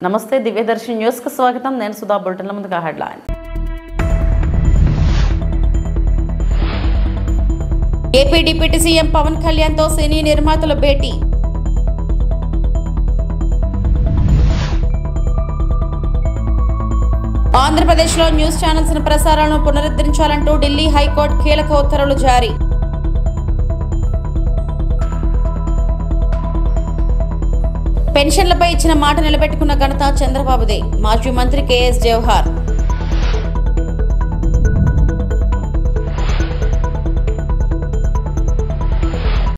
నమస్తే దివ్యదర్శిని న్యూస్ కు స్వాగతం. నేను సుధా. బులెటిన్ల ముందుగా headline. AP deputy CM Pawan Kalyan తో సినీ నిర్మాతల భేటీ. ఆంధ్రప్రదేశ్లో న్యూస్ ఛానల్స్ ప్రసారాలను పునరుద్ధరించాలంటూ ఢిల్లీ హైకోర్టు కీలక ఉత్తర్వులు జారీ. పెన్షన్లపై ఇచ్చిన మాట నిలబెట్టుకున్న ఘనత చంద్రబాబుదే. మాజీ మంత్రి కేఎస్ జవహర్.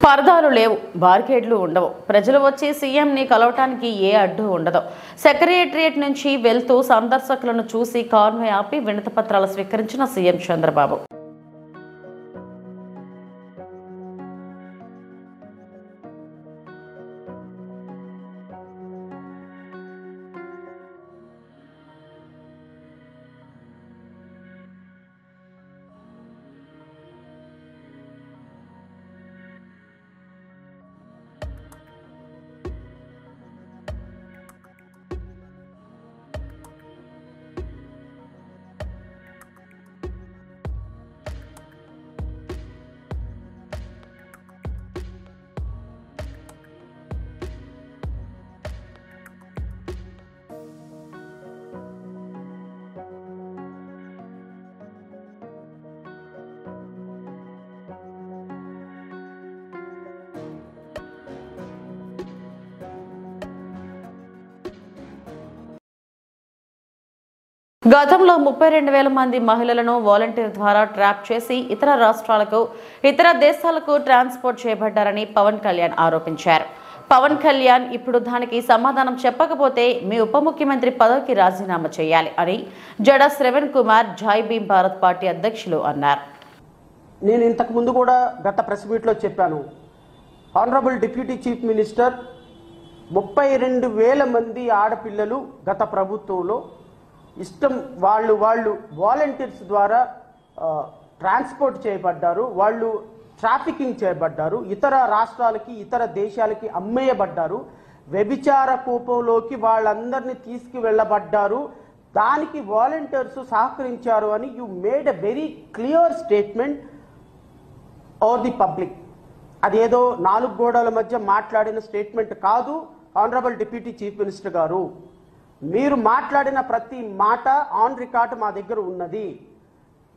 పరదాలు లేవు, బార్కేడ్లు ఉండవు. ప్రజలు వచ్చి సీఎంని కలవటానికి ఏ అడ్డు ఉండదు. సెక్రటేరియట్ నుంచి వెళ్తూ సందర్శకులను చూసి కాన్వాయ్ ఆపి వినతి పత్రాలు స్వీకరించిన సీఎం చంద్రబాబు. గతంలో 32,000 మంది మహిళలను వాలంటీర్ ద్వారా ట్రాప్ చేసి ఇతర రాష్ట్రాలకు, ఇతర దేశాలకు ట్రాన్స్పోర్ట్ చేయబడ్డారని పవన్ కళ్యాణ్ ఆరోపించారు. పవన్ కళ్యాణ్ ఇప్పుడు దానికి సమాధానం చెప్పకపోతే మీ ఉప ముఖ్యమంత్రి పదవికి రాజీనామా చేయాలి అని జడ శ్రవణ్ కుమార్ జై భీమ్ భారత్ పార్టీ అధ్యక్షులు అన్నారు. నేను ఇంతకు ముందు కూడా గత ప్రెస్ మీట్లో చెప్పాను. ఆనరబుల్ డిప్యూటీ చీఫ్ మినిస్టర్ 32,000 మంది ఆడపిల్లలు గత ప్రభుత్వంలో ఇష్టం వాళ్ళు వాలంటీర్స్ ద్వారా ట్రాన్స్పోర్ట్ చేయబడ్డారు. వాళ్ళు ట్రాఫికింగ్ చేయబడ్డారు. ఇతర రాష్ట్రాలకి, ఇతర దేశాలకి అమ్మేయబడ్డారు. వ్యభిచార కూపంలోకి వాళ్ళందరినీ తీసుకువెళ్ళబడ్డారు. దానికి వాలంటీర్స్ సహకరించారు అని you made a very clear statement or the public. అదేదో 4 గోడల మధ్య మాట్లాడిన స్టేట్మెంట్ కాదు. ఆనరబుల్ డిప్యూటీ చీఫ్ మినిస్టర్ గారు, మీరు మాట్లాడిన ప్రతి మాట ఆన్ రికార్డ్ మా దగ్గర ఉన్నది.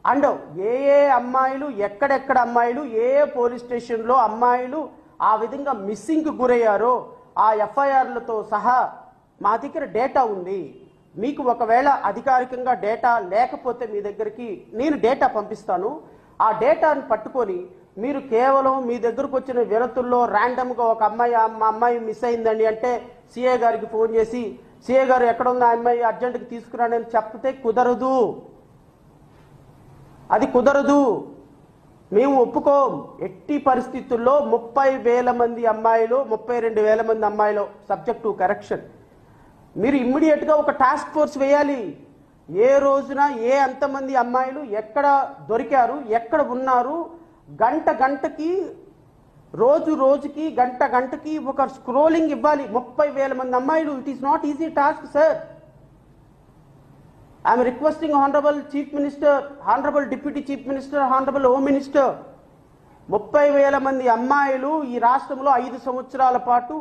అండ్ ఏ అమ్మాయిలు, ఎక్కడెక్కడ అమ్మాయిలు, ఏ పోలీస్ స్టేషన్లో అమ్మాయిలు ఆ విధంగా మిస్సింగ్కి గురయ్యారో ఆ ఎఫ్ఐఆర్లతో సహా మా దగ్గర డేటా ఉంది. మీకు ఒకవేళ అధికారికంగా డేటా లేకపోతే మీ దగ్గరికి నేను డేటా పంపిస్తాను. ఆ డేటాను పట్టుకొని మీరు కేవలం మీ దగ్గరకు వచ్చిన వినతుల్లో ర్యాండమ్గా ఒక అమ్మాయి మిస్ అయిందండి అంటే సిఏ గారికి ఫోన్ చేసి సిఏ గారు ఎక్కడున్న అమ్మాయి అర్జెంటుగా తీసుకురానని చెప్తే కుదరదు. అది కుదరదు. మేము ఒప్పుకోం. ఎట్టి పరిస్థితుల్లో 30,000 మంది అమ్మాయిలు, 32,000 మంది అమ్మాయిలు సబ్జెక్ట్ టు కరెక్షన్. మీరు ఇమ్మీడియట్గా ఒక టాస్క్ ఫోర్స్ వేయాలి. ఏ రోజున అంతమంది అమ్మాయిలు ఎక్కడ దొరికారు, ఎక్కడ ఉన్నారు, గంటకి రోజుకి గంటకి ఒక స్క్రోలింగ్ ఇవ్వాలి. 30,000 మంది అమ్మాయిలు. It is not easy task sir. I'm requesting honourable chief minister, honourable deputy chief minister, honourable home minister, 30,000 మంది అమ్మాయిలు ఈ రాష్ట్రంలో 5 సంవత్సరాల పాటు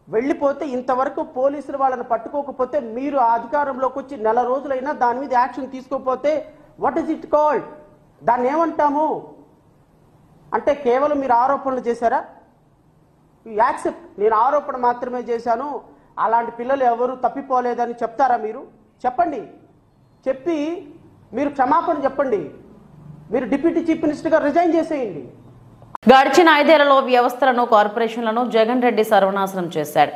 వెళ్ళిపోతే ఇంతవరకు పోలీసులు వాళ్ళని పట్టుకోకపోతే మీరు అధికారంలోకి వచ్చి నెల రోజులైనా దాని మీద యాక్షన్ తీసుకోకపోతే వాట్ ఈస్ ఇట్ కాల్డ్? దాన్ని ఏమంటాము? అంటే కేవలం మీరు ఆరోపణలు చేశారా? యాక్సెప్ట్, నేను ఆరోపణ మాత్రమే చేశాను, అలాంటి పిల్లలు ఎవరు తప్పిపోలేదని చెప్తారా? మీరు చెప్పండి. చెప్పి మీరు క్షమాపణ చెప్పండి. మీరు డిప్యూటీ చీఫ్ మినిస్టర్గా రిజైన్ చేసేయండి. గడిచిన 5 ఏళ్లలో వ్యవస్థలను, కార్పొరేషన్లను జగన్ రెడ్డి సర్వనాశనం చేశాడు.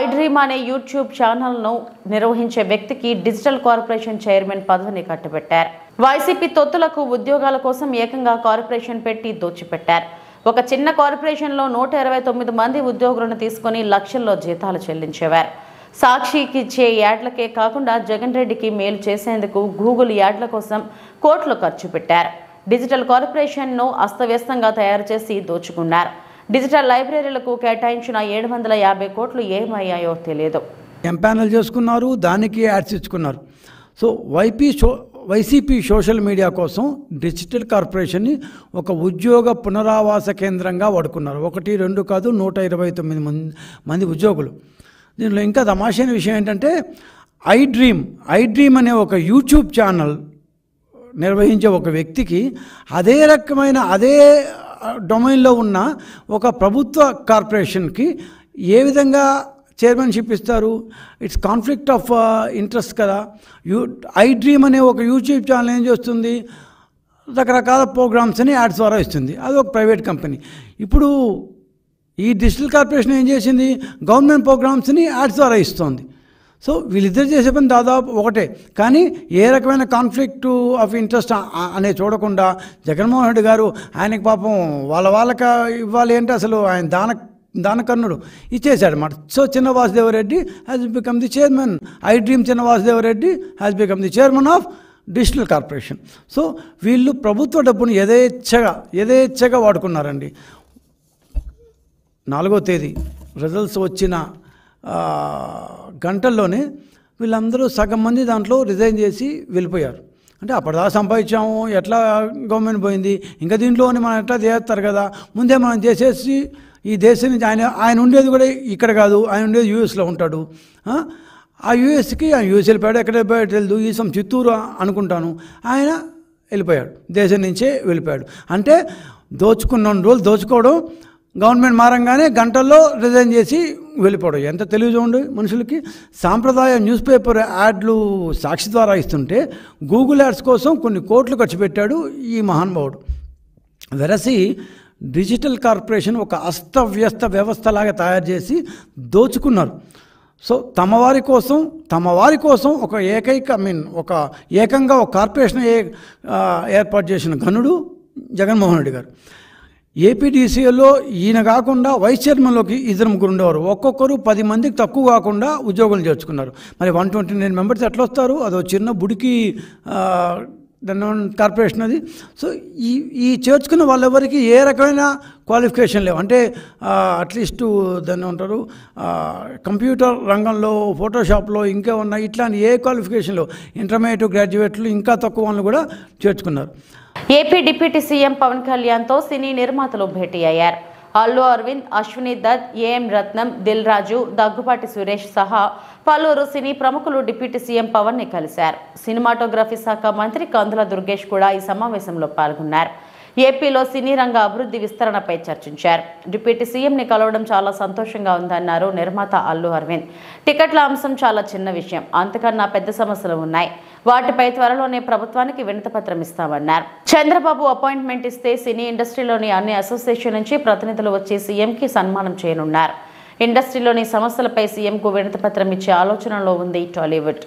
ఐడ్రీమ్ అనే యూట్యూబ్ ఛానల్ను నిర్వహించే వ్యక్తికి డిజిటల్ కార్పొరేషన్ చైర్మన్ పదవిని కట్టబెట్టారు. వైసీపీ తొత్తులకు ఉద్యోగాల కోసం ఏకంగా కార్పొరేషన్ పెట్టి దోచిపెట్టారు. ఒక చిన్న కార్పొరేషన్లో 129 మంది ఉద్యోగులను తీసుకుని లక్షల్లో జీతాలు చెల్లించేవారు. సాక్షికి ఇచ్చే యాడ్లకే కాకుండా జగన్ రెడ్డికి మేలు చేసేందుకు గూగుల్ యాడ్ల కోసం కోట్లు ఖర్చు పెట్టారు. డిజిటల్ కార్పొరేషన్ను అస్తవ్యస్తంగా తయారు చేసి దోచుకున్నారు. డిజిటల్ లైబ్రరీలకు కేటాయించిన 750 కోట్లు ఏమయ్యాయో తెలియదు. ఎంపానల్ చేసుకున్నారు, దానికి యాడ్స్ ఇచ్చుకున్నారు. సో వైసీపీ సోషల్ మీడియా కోసం డిజిటల్ కార్పొరేషన్ని ఒక ఉద్యోగ పునరావాస కేంద్రంగా వాడుకున్నారు. 1, 2 కాదు, 129 మంది ఉద్యోగులు. దీనిలో ఇంకా తమాషైన విషయం ఏంటంటే ఐ డ్రీమ్ అనే ఒక యూట్యూబ్ ఛానల్ నిర్వహించే ఒక వ్యక్తికి అదే రకమైన అదే డొమైన్లో ఉన్న ఒక ప్రభుత్వ కార్పొరేషన్కి ఏ విధంగా చైర్మన్షిప్ ఇస్తారు? ఇట్స్ కాన్ఫ్లిక్ట్ ఆఫ్ ఇంట్రెస్ట్ కదా. ఐ డ్రీమ్ అనే ఒక యూట్యూబ్ ఛానల్ ఏం చేస్తుంది? రకరకాల ప్రోగ్రామ్స్ని యాడ్స్ ద్వారా ఇస్తుంది. అది ఒక ప్రైవేట్ కంపెనీ. ఇప్పుడు ఈ డిజిటల్ కార్పొరేషన్ ఏం చేసింది? గవర్నమెంట్ ప్రోగ్రామ్స్ని యాడ్స్ ద్వారా ఇస్తుంది. సో వీళ్ళిద్దరు చేసే పని దాదాపు ఒకటే, కానీ ఏ రకమైన కాన్ఫ్లిక్ట్ ఆఫ్ ఇంట్రెస్ట్ అనే చూడకుండా జగన్మోహన్ రెడ్డి గారు ఆయనకి పాపం వాళ్ళకి ఇవ్వాలి అంటే అసలు ఆయన దానకర్ణుడు ఇచ్చేసాడు అన్నమాట. So Chinna Vasudevareddy has become the chairman. I dream Chinna Vasudevareddy has become the chairman of digital corporation. So వీళ్ళు ప్రభుత్వ డబ్బును యథేచ్ఛగా వాడుకున్నారండి. 4వ తేదీ రిజల్ట్స్ వచ్చిన గంటల్లోనే వీళ్ళందరూ సగం మంది దాంట్లో రిజైన్ చేసి వెళ్ళిపోయారు. అంటే అప్పటిదా సంపాదించాము, ఎట్లా గవర్నమెంట్ పోయింది, ఇంకా దీంట్లోని మనం ఎట్లా చేస్తారు కదా, ముందే మనం చేసేసి ఈ దేశం నుంచి ఆయన ఉండేది కూడా ఇక్కడ కాదు, ఆయన ఉండేది యూఎస్లో ఉంటాడు. ఆ యూఎస్కి ఆయన యూఎస్ వెళ్ళిపోయాడు, ఎక్కడ వెళ్ళిపోయాడు తెలియదు, ఈ చిత్తూరు అనుకుంటాను. ఆయన వెళ్ళిపోయాడు, దేశం నుంచే వెళ్ళిపోయాడు. అంటే దోచుకున్న రోజులు దోచుకోవడం, గవర్నమెంట్ మారంగానే గంటల్లో రిజైన్ చేసి వెళ్ళిపోవడం. ఎంత తెలివి చూడండి మనుషులకి. సాంప్రదాయ న్యూస్ పేపర్ యాడ్లు సాక్షి ద్వారా ఇస్తుంటే గూగుల్ యాడ్స్ కోసం కొన్ని కోట్లు ఖర్చు పెట్టాడు ఈ మహానుభావుడు. వెరసి డిజిటల్ కార్పొరేషన్ ఒక అస్తవ్యస్త వ్యవస్థలాగా తయారు చేసి దోచుకున్నారు. సో తమ వారి కోసం ఒక ఏకంగా ఒక కార్పొరేషన్ ఏర్పాటు చేసిన ఘనుడు జగన్మోహన్ రెడ్డి గారు. ఏపీడీసీలో ఈయన కాకుండా వైస్ చైర్మన్లోకి 2-3 ఉండేవారు. ఒక్కొక్కరు 10 మందికి తక్కువ కాకుండా ఉద్యోగులు చేర్చుకున్నారు. మరి 129 మెంబర్స్ ఎట్లా వస్తారు? అదో చిన్న బుడికి దాని కార్పొరేషన్ అది. సో ఈ చేర్చుకున్న వాళ్ళెవరికి ఏ రకమైన క్వాలిఫికేషన్ లేవు. అంటే అట్లీస్ట్ దాన్ని ఉంటారు కంప్యూటర్ రంగంలో, ఫోటోషాప్లో ఇంకా ఉన్న ఇట్లాంటి ఏ క్వాలిఫికేషన్ లేవు. ఇంటర్మీడియట్, గ్రాడ్యుయేట్లు ఇంకా తక్కువ వాళ్ళు కూడా చేర్చుకున్నారు. ఏపీ డిప్యూటీ సీఎం పవన్ కళ్యాణ్తో సినీ నిర్మాతలు భేటీ అయ్యారు. అల్లు అరవింద్, అశ్విని దత్, ఏఎం రత్నం, దిల్ రాజు, దగ్గుపాటి సురేష్ సహా పలువురు సినీ ప్రముఖులు డిప్యూటీ సీఎం పవన్ ని కలిశారు. సినిమాటోగ్రఫీ శాఖ మంత్రి కందుల దుర్గేష్ కూడా ఈ సమావేశంలో పాల్గొన్నారు. ఏపీలో సినీ రంగ అభివృద్ధి విస్తరణపై చర్చించారు. డిప్యూటీ సీఎంని కలవడం చాలా సంతోషంగా ఉందన్నారు నిర్మాత అల్లు అరవింద్. టికెట్ల అంశం చాలా చిన్న విషయం, అంతకన్నా పెద్ద సమస్యలు ఉన్నాయి, వాటిపై త్వరలోనే ప్రభుత్వానికి వినతిపత్రం ఇస్తామన్నారు. చంద్రబాబు అపాయింట్మెంట్ ఇస్తే సినీ ఇండస్ట్రీలోని అన్ని అసోసియేషన్ నుంచి ప్రతినిధులు వచ్చి సీఎంకి సన్మానం చేయనున్నారు. ఇండస్ట్రీలోని సమస్యలపై సీఎంకు వినతిపత్రం ఇచ్చే ఆలోచనలో ఉంది టాలీవుడ్.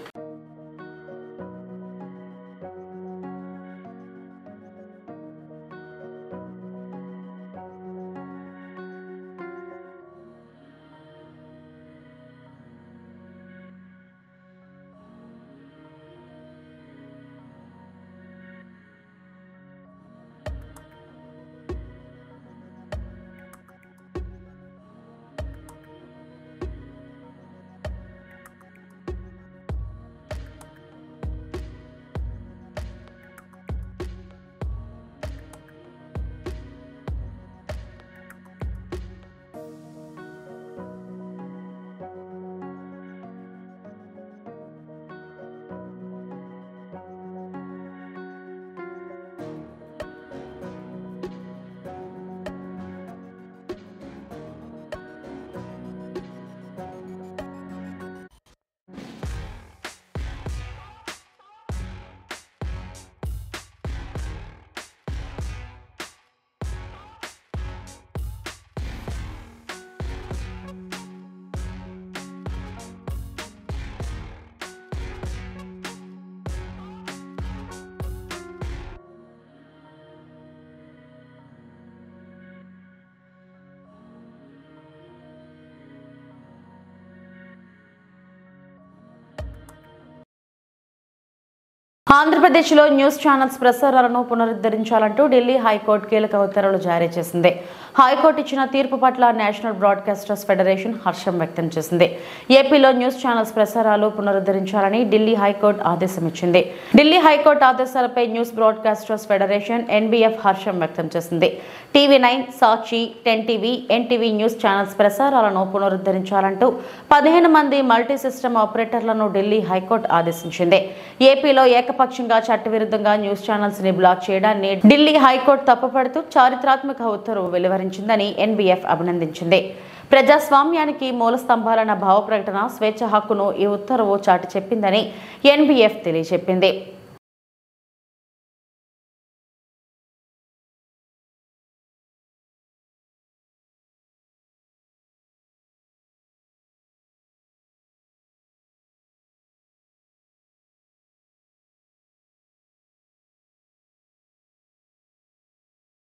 ఆంధ్రప్రదేశ్లో న్యూస్ ఛానల్స్ ప్రసారాలను పునరుద్ధరించాలంటూ ఢిల్లీ హైకోర్టు కీలక ఉత్తర్వులు జారీ చేసింది. హైకోర్టు ఇచ్చిన తీర్పు పట్ల నేషనల్ బ్రాడ్కాస్టర్స్ ఫెడరేషన్ హర్షం వ్యక్తం చేసింది. ఏపీలో న్యూస్ ఛానల్స్ ప్రసారాలు పునరుద్ధరించాలని ఢిల్లీ హైకోర్టు ఆదేశం ఇచ్చింది. ఢిల్లీ హైకోర్టు ఆదేశాలపై న్యూస్ బ్రాడ్కాస్టర్స్ ఫెడరేషన్ ఎన్బీఎఫ్ హర్షం వ్యక్తం చేసింది. TV nine, Sakshi, 10 TV, NTV news channels ప్రసారాలను పునరుద్ధరించాలంటూ 15 మంది మల్టీ సిస్టమ్ ఆపరేటర్లను ఢిల్లీ హైకోర్టు ఆదేశించింది. ఏపీలో ఏకపక్షంగా చట్టవిరుద్ధంగా న్యూస్ ఛానల్స్ ని బ్లాక్ చేయడాన్ని ఢిల్లీ హైకోర్టు తప్పుపడుతూ చారిత్రాత్మక ఉత్తర్వు వెలువరించిందని ఎన్బీఎఫ్ అభినందించింది. ప్రజాస్వామ్యానికి మూల స్తంభాలన్న భావ ప్రకటన, స్వేచ్ఛ హక్కును ఈ ఉత్తర్వు చాటి చెప్పిందని ఎన్బీఎఫ్ తెలియజెప్పింది.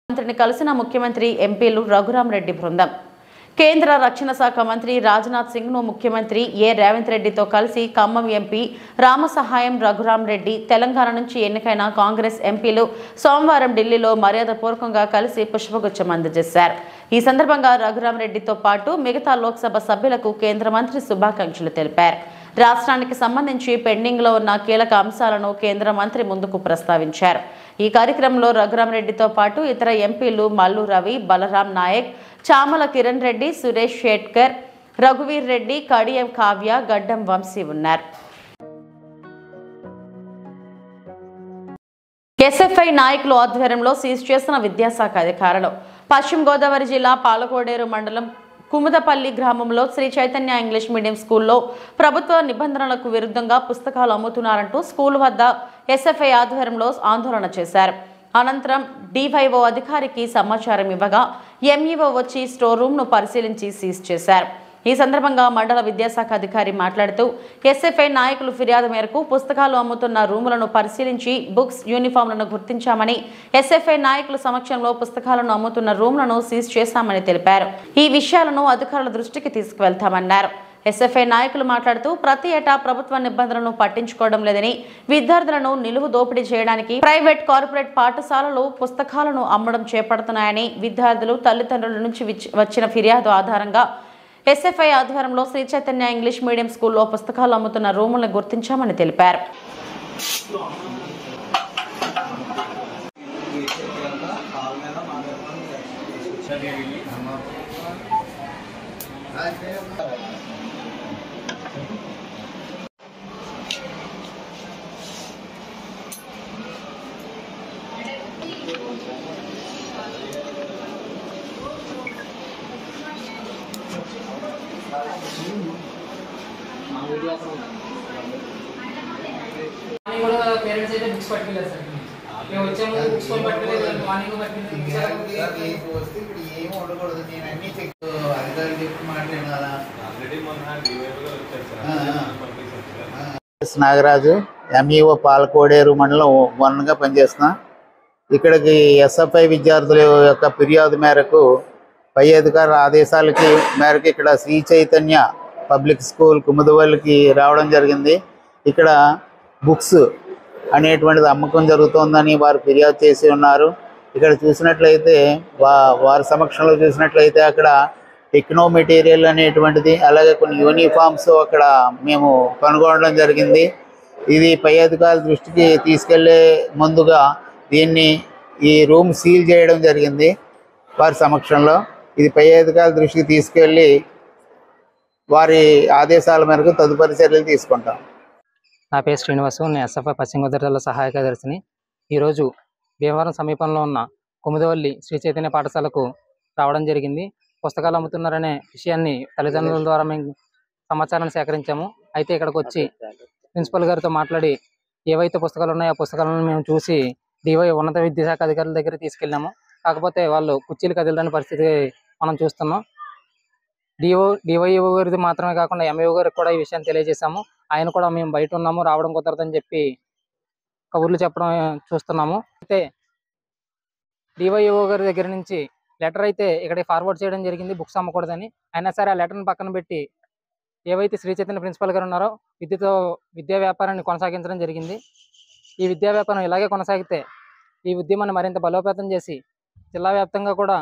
మంత్రిని కలిసిన ముఖ్యమంత్రి ఎంపీలు రఘురామ్ రెడ్డి బృందం కేంద్ర రక్షణ శాఖ మంత్రి రాజ్నాథ్ సింగ్ ను ముఖ్యమంత్రి రేవంత్ రెడ్డితో కలిసి ఖమ్మం ఎంపీ రామసహాయం రఘురామ్ రెడ్డి, తెలంగాణ నుంచి ఎన్నికైన కాంగ్రెస్ ఎంపీలు సోమవారం ఢిల్లీలో మర్యాదపూర్వకంగా కలిసి పుష్పగుచ్చం అందజేశారు. ఈ సందర్భంగా రఘురామ్ రెడ్డితో పాటు మిగతా లోక్సభ సభ్యులకు కేంద్ర మంత్రి శుభాకాంక్షలు తెలిపారు. రాష్ట్రానికి సంబంధించి పెండింగ్ లో ఉన్న కీలక అంశాలను కేంద్ర మంత్రి ముందుకు ప్రస్తావించారు. ఈ కార్యక్రమంలో రఘురామ్ రెడ్డితో పాటు ఇతర ఎంపీలు మల్లు రవి, బలరాం నాయక్, చామల కిరణ్ రెడ్డి, సురేష్ షేట్కర్, రఘువీర్ రెడ్డి, కడియం కావ్య, గడ్డం వంశీ ఉన్నారు. ఎస్ఎఫ్ఐ నాయకులు ఆధ్వర్యంలో సీజ్ చేసిన విద్యాశాఖ అధికారులు పశ్చిమ గోదావరి జిల్లా పాలకోడేరు మండలం కుముదపల్లి గ్రామంలో శ్రీ చైతన్య ఇంగ్లీష్ మీడియం స్కూల్లో ప్రభుత్వ నిబంధనలకు విరుద్ధంగా పుస్తకాలు అమ్ముతున్నారంటూ స్కూల్ వద్ద ఎస్ఎఫ్ఐ ఆధ్వర్యంలో ఆందోళన చేశారు. అనంతరం డివైఓ అధికారికి సమాచారం ఇవ్వగా ఎంఈఓ వచ్చి స్టోర్ రూమ్ ను పరిశీలించి సీజ్ చేశారు. ఈ సందర్భంగా మండల విద్యాశాఖ అధికారి మాట్లాడుతూ ఎస్ఎఫ్ఐ నాయకులు ఫిర్యాదు మేరకు పుస్తకాలు అమ్ముతున్న రూములను పరిశీలించి బుక్స్, యూనిఫామ్లను గుర్తించామని, ఎస్ఎఫ్ఐ నాయకుల సమక్షంలో పుస్తకాలను అమ్ముతున్న రూములను సీజ్ చేశామని తెలిపారు. ఈ విషయాలను అధికారుల దృష్టికి తీసుకువెళ్తామన్నారు. ఎస్ఎఫ్ఐ నాయకులు మాట్లాడుతూ ప్రతి ఏటా ప్రభుత్వ నిబంధనలను పట్టించుకోవడం లేదని, విద్యార్థులను నిలువు దోపిడీ చేయడానికి ప్రైవేట్, కార్పొరేట్ పాఠశాలలు పుస్తకాలను అమ్మడం చేపడుతున్నాయని, విద్యార్థులు తల్లిదండ్రుల నుంచి వచ్చిన ఫిర్యాదు ఆధారంగా ఎస్ఎఫ్ఐ ఆధ్వర్యంలో శ్రీ చైతన్య ఇంగ్లీష్ మీడియం స్కూల్లో పుస్తకాలు అమ్ముతున్న రూములను గుర్తించామని తెలిపారు. పేరెంట్స్ అయితే బుక్స్ పట్టుకెళ్ళారు సార్. మేము వచ్చాము, బుక్స్ పట్టుకెళ్ళలేదు, మార్నింగ్ నాగరాజు, ఎంఈఓ పాలకోడేరు మండలం 1గా పనిచేస్తున్నా. ఇక్కడికి ఎస్ఎఫ్ఐ విద్యార్థుల యొక్క ఫిర్యాదు మేరకు పై అధికారుల ఆదేశాలకి మేరకు ఇక్కడ శ్రీ చైతన్య పబ్లిక్ స్కూల్ కుముదవల్లికి రావడం జరిగింది. ఇక్కడ బుక్స్ అనేటువంటిది అమ్మకం జరుగుతోందని వారు ఫిర్యాదు చేసి ఉన్నారు. ఇక్కడ చూసినట్లయితే వారి సమక్షంలో చూసినట్లయితే అక్కడ టెక్నో మెటీరియల్ అనేటువంటిది, అలాగే కొన్ని యూనిఫామ్స్ అక్కడ మేము కనుగొనడం జరిగింది. ఇది పై అధికారుల దృష్టికి తీసుకెళ్లే ముందుగా ఈ రూమ్ సీల్ చేయడం జరిగింది వారి సమక్షంలో. ఇది పై అధికారుల దృష్టికి తీసుకెళ్ళి వారి ఆదేశాల మేరకు తదుపరి చర్యలు తీసుకుంటాం. నా పేరు శ్రీనివాసు, నేను ఎస్ఎఫ్ఐ పశ్చిమ గోదావరి జిల్లా సహాయ కార్యదర్శిని. ఈరోజు భీమవరం సమీపంలో ఉన్న కుముదవల్లి శ్రీ చైతన్య పాఠశాలకు రావడం జరిగింది. పుస్తకాలు అమ్ముతున్నారనే విషయాన్ని తల్లిదండ్రుల ద్వారా మేము సమాచారాన్ని సేకరించాము. అయితే ఇక్కడికి వచ్చి ప్రిన్సిపల్ గారితో మాట్లాడి ఏవైతే పుస్తకాలు ఉన్నాయో ఆ పుస్తకాలను మేము చూసి ఉన్నత విద్యాశాఖ అధికారుల దగ్గర తీసుకెళ్ళాము. కాకపోతే వాళ్ళు కుర్చీలు కదలని పరిస్థితి మనం చూస్తున్నాం. డివైఓ గారిది మాత్రమే కాకుండా ఎంఈఓ గారికి కూడా ఈ విషయాన్ని తెలియజేశాము. ఆయన కూడా మేము బయట ఉన్నాము, రావడం కుదరదని చెప్పి కబుర్లు చెప్పడం చూస్తున్నాము. అయితే డివైఓ గారి దగ్గర నుంచి లెటర్ అయితే ఇక్కడ ఫార్వర్డ్ చేయడం జరిగింది, బుక్స్ అమ్మకూడదని. అయినా సరే ఆ లెటర్ని పక్కన పెట్టి ఏవైతే శ్రీ చైతన్య ప్రిన్సిపల్ గారు ఉన్నారో విద్యా వ్యాపారాన్ని కొనసాగించడం జరిగింది. ఈ విద్యా వ్యాపారం ఇలాగే కొనసాగితే ఈ ఉద్యమాన్ని మరింత బలోపేతం చేసి జిల్లా వ్యాప్తంగా కూడా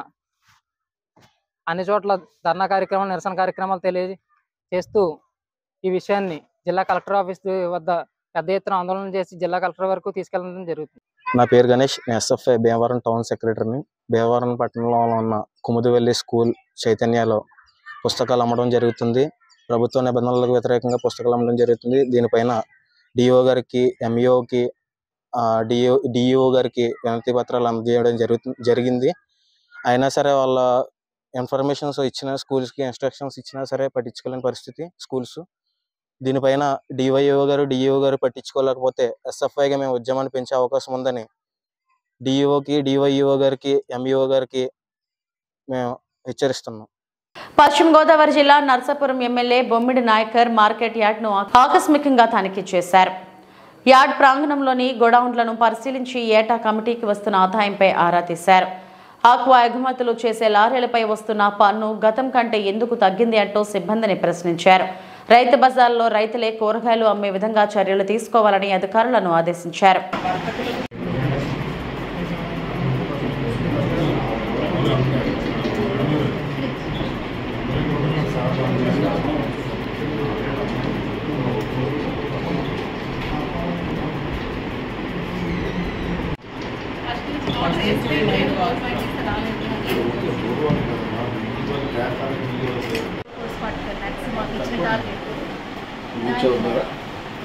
అన్ని చోట్ల ధర్నా కార్యక్రమాలు, నిరసన కార్యక్రమాలు తెలియజేస్తూ ఈ విషయాన్ని జిల్లా కలెక్టర్ ఆఫీస్ వద్ద పెద్ద ఎత్తున ఆందోళన చేసి జిల్లా కలెక్టర్ వరకు తీసుకెళ్లడం జరుగుతుంది. నా పేరు గణేష్. నేను ఎస్ఎఫ్ఐ భీమవరం టౌన్ సెక్రటరీని. భీమవరం పట్టణంలో ఉన్న కుముదివెల్లి స్కూల్ చైతన్యలో పుస్తకాలు అమ్మడం జరుగుతుంది. ప్రభుత్వ నిబంధనలకు వ్యతిరేకంగా పుస్తకాలు అమ్మడం జరుగుతుంది. దీనిపైన డిఓ గారికి, ఎంఈఓకి, డిఈఓ గారికి వినతి పత్రాలు అందజేయడం జరిగింది. అయినా సరే వాళ్ళ ఇన్ఫర్మేషన్స్ ఇచ్చిన, స్కూల్స్కి ఇన్స్ట్రక్షన్స్ ఇచ్చినా సరే పట్టించుకోలేని పరిస్థితి స్కూల్స్. దీనిపైన డివైఓ గారు, డిఈఓ గారు పట్టించుకోలేకపోతే ఎస్ఎఫ్ఐగా మేము ఉద్యమాన్ని పెంచే అవకాశం ఉందని డిఈఓకి, డివైఓ గారికి, ఎంఈఓ గారికి మేము హెచ్చరిస్తున్నాం. పశ్చిమ గోదావరి జిల్లా నర్సాపురం ఎమ్మెల్యే బొమ్మిడి నాయకర్ మార్కెట్ యార్డ్ను ఆకస్మికంగా తనిఖీ చేశారు. యార్డ్ ప్రాంగణంలోని గోడౌన్లను పరిశీలించి ఏటా కమిటీకి వస్తున్న ఆదాయంపై ఆరా తీశారు. ఆక్వా ఎగుమతులు చేసే లారీలపై వస్తున్న పన్ను గతం కంటే ఎందుకు తగ్గింది అంటూ సిబ్బందిని ప్రశ్నించారు. రైతు బజార్లో రైతులే కూరగాయలు అమ్మే విధంగా చర్యలు తీసుకోవాలని అధికారులను ఆదేశించారు.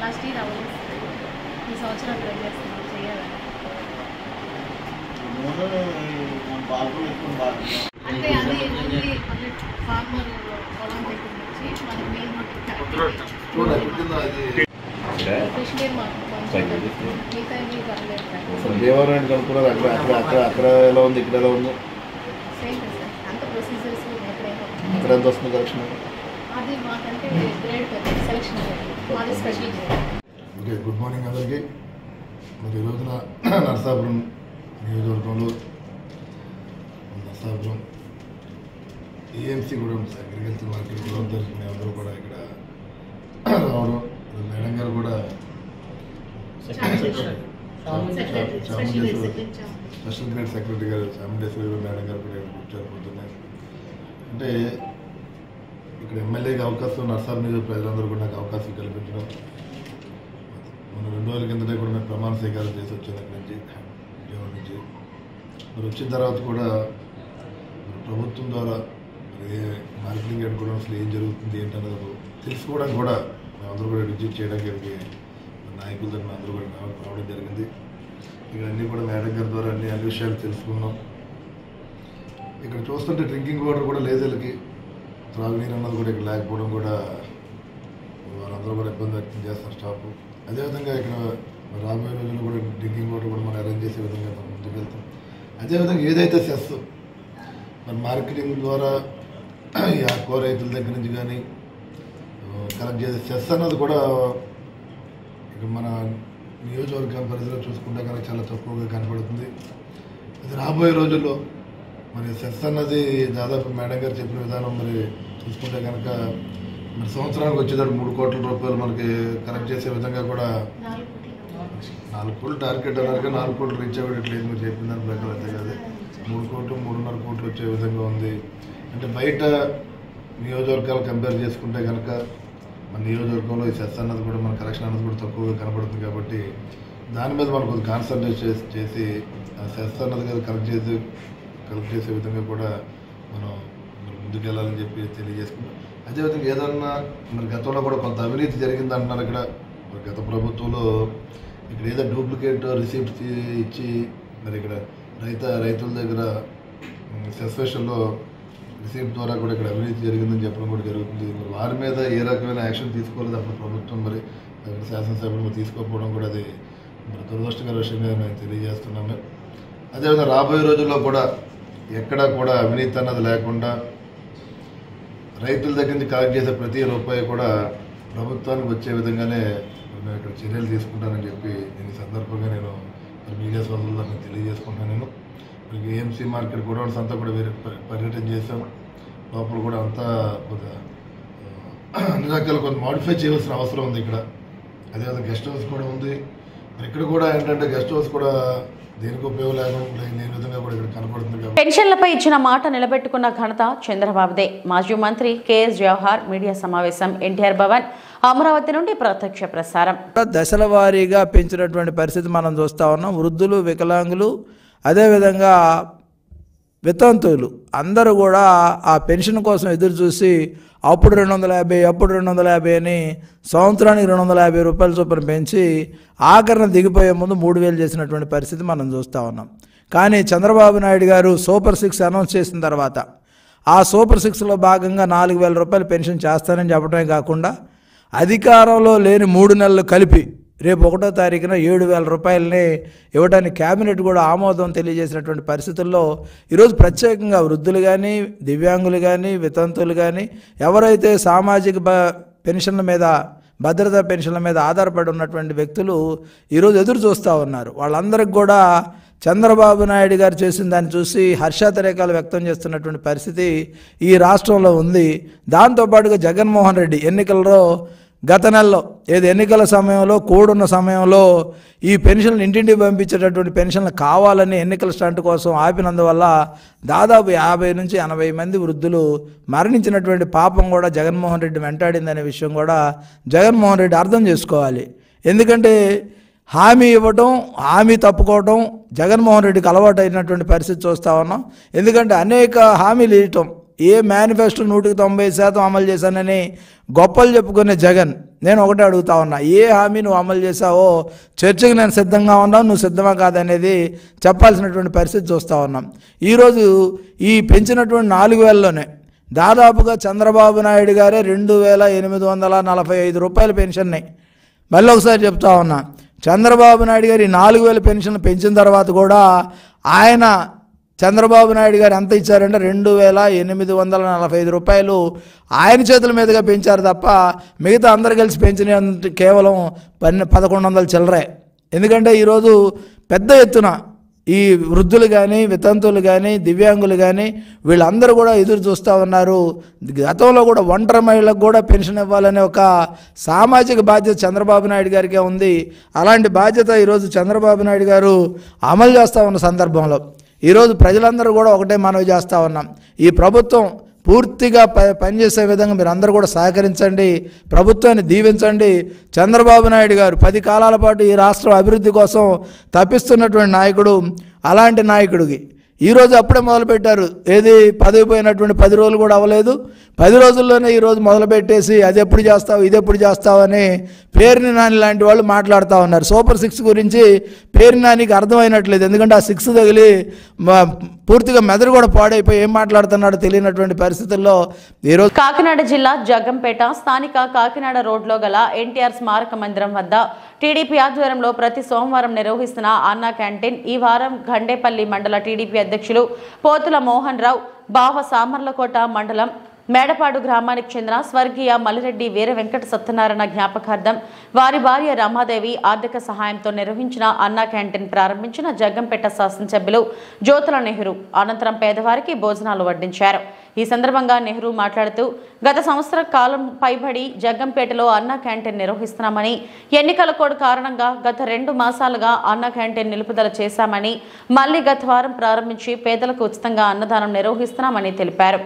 లాస్ట్ ఇయర్ అవ్వలేదు, ఈ సంవత్సరం ట్రై చేస్తున్నాం చేయాలని. అంటే అది ఓన్లీ ఫార్మర్ పొలం దగ్గర నుంచి మన మెయిన్ కృష్ణగిరి మాకు మిగతా ఏమీ పర్లేదు. దేవాలయాన్ని కనుక్కున్నారు. అక్కడ ఎలా ఉంది, ఇక్కడ ఎలా ఉంది? సేమ్ సార్, అంత ప్రొసీజర్స్ ఎక్కడైనా అక్కడ ఎంత వస్తుంది కలెక్షన్? అది మాకంటే గ్రేడ్ సెలెక్షన్ మాది స్పెషల్. ఓకే, గుడ్ మార్నింగ్ అందరికీ. మరి ఈ రోజున నర్సాపురం నియోజకవర్గంలో నర్సాపురం ఏఎంసీ కూడా ఉంది సార్, అగ్రికల్చర్ మార్కెట్ కూడా దొరుకుతుంది. అందరూ కూడా ఇక్కడ రావడం, మేడం గారు కూడా స్పెషల్ గ్రేడ్ సెక్రటరీ గారు చాముండేశ్వరి మేడం గారు కూడా కూర్చొని పోతున్నాయి. అంటే ఇక్కడ ఎమ్మెల్యేకి అవకాశం, నర్సాపురం నియోజక ప్రజలందరూ కూడా నాకు అవకాశం కల్పించడం. మన 2 రోజుల కిందటే కూడా మేము ప్రమాణ స్వీకారం చేసి వచ్చాను అక్కడి నుంచి, విజయవాడ నుంచి. మరి వచ్చిన తర్వాత కూడా ప్రభుత్వం ద్వారా మరి మార్కెటింగ్ యార్డ్ కూడా అసలు ఏం జరుగుతుంది ఏంటన్నది తెలుసుకోవడానికి కూడా మేమందరూ కూడా విజిట్ చేయడానికి ఇక్కడికి నాయకులతో అందరూ కూడా రావడం జరిగింది. ఇక్కడ అన్నీ కూడా మేడం గారి ద్వారా అన్ని విషయాలు తెలుసుకున్నాం. ఇక్కడ చూస్తుంటే డ్రింకింగ్ వాటర్ కూడా లేదు, వీళ్ళకి త్రాగునీరు అన్నది కూడా ఇక్కడ లేకపోవడం కూడా వాళ్ళందరూ కూడా ఇబ్బంది వ్యక్తం చేస్తారు స్టాఫ్. అదేవిధంగా ఇక్కడ రాబోయే రోజుల్లో కూడా డ్రింకింగ్ వాటర్ కూడా మనం అరేంజ్ చేసే విధంగా మనం ముందుకు వెళ్తాం. అదేవిధంగా ఏదైతే సెస్ మన మార్కెటింగ్ ద్వారా ఈ ఆక్వా రైతుల దగ్గర నుంచి కానీ కలెక్ట్ చేసే సెస్ అన్నది కూడా ఇక్కడ మన నియోజకవర్గం పరిధిలో చూసుకుంటే కనుక చాలా తక్కువగా కనపడుతుంది. అది రాబోయే రోజుల్లో మరి సెస్ అన్నది దాదాపు మేడం గారు చెప్పిన విధానం మరి చూసుకుంటే కనుక మరి సంవత్సరానికి వచ్చేదాడు 3 కోట్ల రూపాయలు మనకి కలెక్ట్ చేసే విధంగా కూడా 4 కోట్లు టార్గెట్ అన్నారు. 4 కోట్లు రీచ్ అవ్వట్లేదు మీరు చెప్పిన దాని ప్రకారం. అంతే కదా, 3 కోట్లు 3.5 కోట్లు వచ్చే విధంగా ఉంది. అంటే బయట నియోజకవర్గాలు కంపేర్ చేసుకుంటే కనుక మన నియోజకవర్గంలో ఈ సెస్ అన్నది కూడా మన కలెక్షన్ అన్నది కూడా తక్కువగా కనపడుతుంది. కాబట్టి దాని మీద మనం కొంచెం కాన్సన్ట్రేట్ చేసి సెస్ అన్నది కదా కలెక్ట్ చేసే విధంగా కూడా మనం ముందుకెళ్ళాలని చెప్పి తెలియజేసుకుంటాం. అదేవిధంగా ఏదన్నా మరి గతంలో కూడా కొంత అవినీతి జరిగింది అంటున్నారు. ఇక్కడ మరి గత ప్రభుత్వంలో ఇక్కడ ఏదో డూప్లికేట్ రిసీప్ట్స్ ఇచ్చి మరి ఇక్కడ రైతుల దగ్గర సస్పెషన్లో రిసీప్ట్ ద్వారా కూడా ఇక్కడ అవినీతి జరిగిందని చెప్పడం కూడా జరుగుతుంది. మరి వారి మీద ఏ రకమైన యాక్షన్ తీసుకోలేదు అప్పుడు ప్రభుత్వం, మరి అక్కడ శాసనసభ్యులు తీసుకోకపోవడం కూడా అది మరి దురదృష్టకర విషయంగా మేము తెలియజేస్తున్నాము. అదేవిధంగా రాబోయే రోజుల్లో కూడా ఎక్కడా కూడా అవినీతి అన్నది లేకుండా రైతుల దగ్గర నుంచి కలెక్ట్ చేసే ప్రతి రూపాయి కూడా ప్రభుత్వానికి వచ్చే విధంగానే మేము ఇక్కడ చర్యలు తీసుకుంటానని చెప్పి దీని సందర్భంగా నేను మీడియా సోదరులతో నేను తెలియజేసుకుంటాను. నేను ఏఎంసీ మార్కెట్ గోడౌన్స్ అంతా కూడా వేరే పర్యటన చేసాం. లోపల కూడా అంతా అన్ని రకాల కొంత మాడిఫై చేయవలసిన అవసరం ఉంది ఇక్కడ. అదేవిధంగా గెస్ట్ హౌస్ కూడా ఉంది. ఇక్కడ కూడా ఏంటంటే గెస్ట్ హౌస్ కూడా దేనికి ఉపయోగం లేని విధంగా కూడా ఇక్కడ కనపడుతుంది. పెన్షన్లపై ఇచ్చిన మాట నిలబెట్టుకున్న ఘనత చంద్రబాబుదే. మాజీ మంత్రి కేఎస్ జవహర్ మీడియా సమావేశం ఎన్టీఆర్ భవన్ అమరావతి నుండి ప్రత్యక్ష ప్రసారం. దశల వారీగా పెంచినటువంటి పరిస్థితి మనం చూస్తూ ఉన్నాం. వృద్ధులు, వికలాంగులు, అదేవిధంగా వితంతువులు అందరూ కూడా ఆ పెన్షన్ కోసం ఎదురు చూసి అప్పుడు 250 అని సంవత్సరానికి 250 రూపాయల చొప్పున పెంచి ఆఖరణ దిగిపోయే ముందు 3000 చేసినటువంటి పరిస్థితి మనం చూస్తూ ఉన్నాం. కానీ చంద్రబాబు నాయుడు గారు సూపర్ 6 అనౌన్స్ చేసిన తర్వాత ఆ సూపర్ 6లో భాగంగా 4000 రూపాయలు పెన్షన్ చేస్తానని చెప్పడమే కాకుండా అధికారంలో లేని 3 నెలలు కలిపి రేపు 1వ తారీఖున 7000 రూపాయలని ఇవ్వడానికి కేబినెట్ కూడా ఆమోదం తెలియజేసినటువంటి పరిస్థితుల్లో ఈరోజు ప్రత్యేకంగా వృద్ధులు కానీ, దివ్యాంగులు కానీ, వితంతువులు కానీ ఎవరైతే సామాజిక పెన్షన్ల మీద, భద్రతా పెన్షన్ల మీద ఆధారపడి ఉన్నటువంటి వ్యక్తులు ఈరోజు ఎదురు చూస్తూ ఉన్నారు. వాళ్ళందరికీ కూడా చంద్రబాబు నాయుడు గారు చేసిన దాన్ని చూసి హర్షాతిరేకాలు వ్యక్తం చేస్తున్నటువంటి పరిస్థితి ఈ రాష్ట్రంలో ఉంది. దాంతోపాటుగా జగన్మోహన్ రెడ్డి ఎన్నికల్లో గత నెలలో ఎన్నికల సమయంలో కూడున్న సమయంలో ఈ పెన్షన్లు ఇంటింటికి పంపించేటటువంటి పెన్షన్లు కావాలని ఎన్నికల స్టంట్ కోసం ఆపినందువల్ల దాదాపు 50 నుంచి 80 మంది వృద్ధులు మరణించినటువంటి పాపం కూడా జగన్మోహన్ రెడ్డి వెంటాడిందనే విషయం కూడా జగన్మోహన్ రెడ్డి అర్థం చేసుకోవాలి. ఎందుకంటే హామీ ఇవ్వటం, హామీ తప్పుకోవటం జగన్మోహన్ రెడ్డికి అలవాటు అయినటువంటి పరిస్థితి చూస్తూ ఉన్నాం. ఎందుకంటే అనేక హామీలు ఇవ్వటం, ఏ మేనిఫెస్టో 190% అమలు చేశానని గొప్పలు చెప్పుకునే జగన్, నేను ఒకటే అడుగుతా ఉన్నా, ఏ హామీ నువ్వు అమలు చేసావో చర్చకు నేను సిద్ధంగా ఉన్నావు, నువ్వు సిద్ధమా కాదనేది చెప్పాల్సినటువంటి పరిస్థితి చూస్తూ ఉన్నాం. ఈరోజు ఈ పెంచినటువంటి 4000లోనే దాదాపుగా చంద్రబాబు నాయుడు గారే 2845 రూపాయల పెన్షన్ని, మళ్ళీ ఒకసారి చెప్తా ఉన్నా, చంద్రబాబు నాయుడు గారు ఈ 4000 పెన్షన్ పెంచిన తర్వాత కూడా ఆయన చంద్రబాబు నాయుడు గారు ఎంత ఇచ్చారంటే 2845 రూపాయలు ఆయన చేతుల మీదుగా పెంచారు తప్ప మిగతా అందరు కలిసి పెంచిన కేవలం 1100 చిల్లరే. ఎందుకంటే ఈరోజు పెద్ద ఎత్తున ఈ వృద్ధులు కానీ, వితంతువులు కానీ, దివ్యాంగులు కానీ వీళ్ళందరూ కూడా ఎదురు చూస్తూ ఉన్నారు. గతంలో కూడా ఒంటరి మహిళలకు కూడా పెన్షన్ ఇవ్వాలనే ఒక సామాజిక బాధ్యత చంద్రబాబు నాయుడు గారికే ఉంది. అలాంటి బాధ్యత ఈరోజు చంద్రబాబు నాయుడు గారు అమలు చేస్తూ ఉన్న సందర్భంలో ఈరోజు ప్రజలందరూ కూడా ఒకటే మనవి చేస్తూ ఉన్నాం, ఈ ప్రభుత్వం పూర్తిగా పనిచేసే విధంగా మీరు అందరూ కూడా సహకరించండి, ప్రభుత్వాన్ని దీవించండి. చంద్రబాబు నాయుడు గారు 10 కాలాల పాటు ఈ రాష్ట్రం అభివృద్ధి కోసం తప్పిస్తున్నటువంటి నాయకుడు. అలాంటి నాయకుడికి ఈరోజు అప్పుడే మొదలుపెట్టారు, పదవి పోయినటువంటి 10 రోజులు కూడా అవ్వలేదు, 10 రోజుల్లోనే ఈరోజు మొదలుపెట్టేసి అది ఎప్పుడు చేస్తావు, ఇది ఎప్పుడు చేస్తావు అని పేరుని నాని లాంటి వాళ్ళు మాట్లాడుతూ ఉన్నారు. సూపర్ 6 గురించి పేరుని నానికి అర్థమైనట్లేదు. ఎందుకంటే ఆ 6 తగిలి పూర్తిగా మెదడు కూడా పాడైపోయి ఏం మాట్లాడుతున్నాడో తెలియనటువంటి పరిస్థితుల్లో ఈరోజు కాకినాడ జిల్లా జగ్గంపేట స్థానిక కాకినాడ రోడ్లో గల ఎన్టీఆర్ స్మారక మందిరం వద్ద టీడీపీ ఆధ్వర్యంలో ప్రతి సోమవారం నిర్వహిస్తున్న అన్నా క్యాంటీన్ ఈ వారం గండేపల్లి మండల టీడీపీ అధ్యక్షులు పోతుల మోహన్ రావు బావ సామర్లకోట మండలం మేడపాడు గ్రామానికి చెందిన స్వర్గీయ మల్లిరెడ్డి వీర వెంకట సత్యనారాయణ జ్ఞాపకార్థం వారి భార్య రమాదేవి ఆర్థిక సహాయంతో నిర్వహించిన అన్నా క్యాంటీన్ ప్రారంభించిన జగ్గంపేట శాసనసభ్యులు జ్యోతుల నెహ్రూ అనంతరం పేదవారికి భోజనాలు వడ్డించారు. ఈ సందర్భంగా నెహ్రూ మాట్లాడుతూ గత సంవత్సర కాలం పైబడి జగ్గంపేటలో అన్నా క్యాంటీన్ నిర్వహిస్తున్నామని, ఎన్నికల కోడ్ కారణంగా గత 2 మాసాలుగా అన్నా క్యాంటీన్ నిలుపుదల చేశామని, మళ్లీ గత వారం ప్రారంభించి పేదలకు ఉచితంగా అన్నదానం నిర్వహిస్తున్నామని తెలిపారు.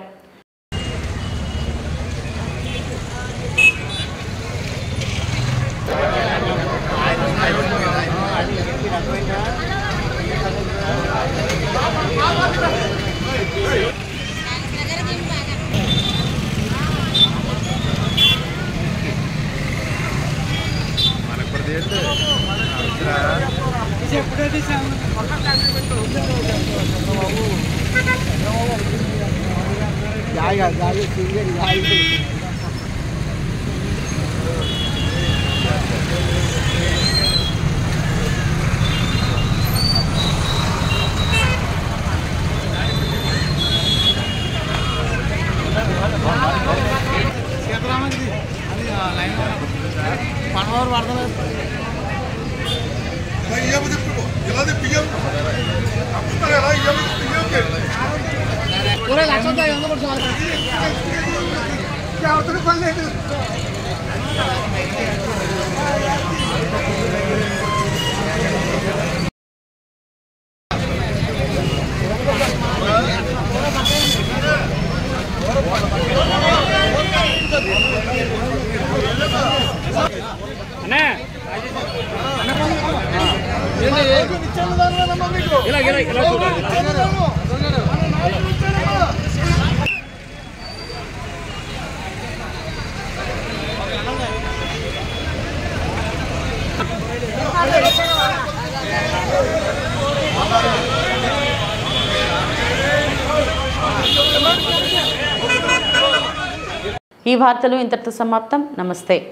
ఈ వార్తలు ఇంతటితో సమాప్తం. నమస్తే.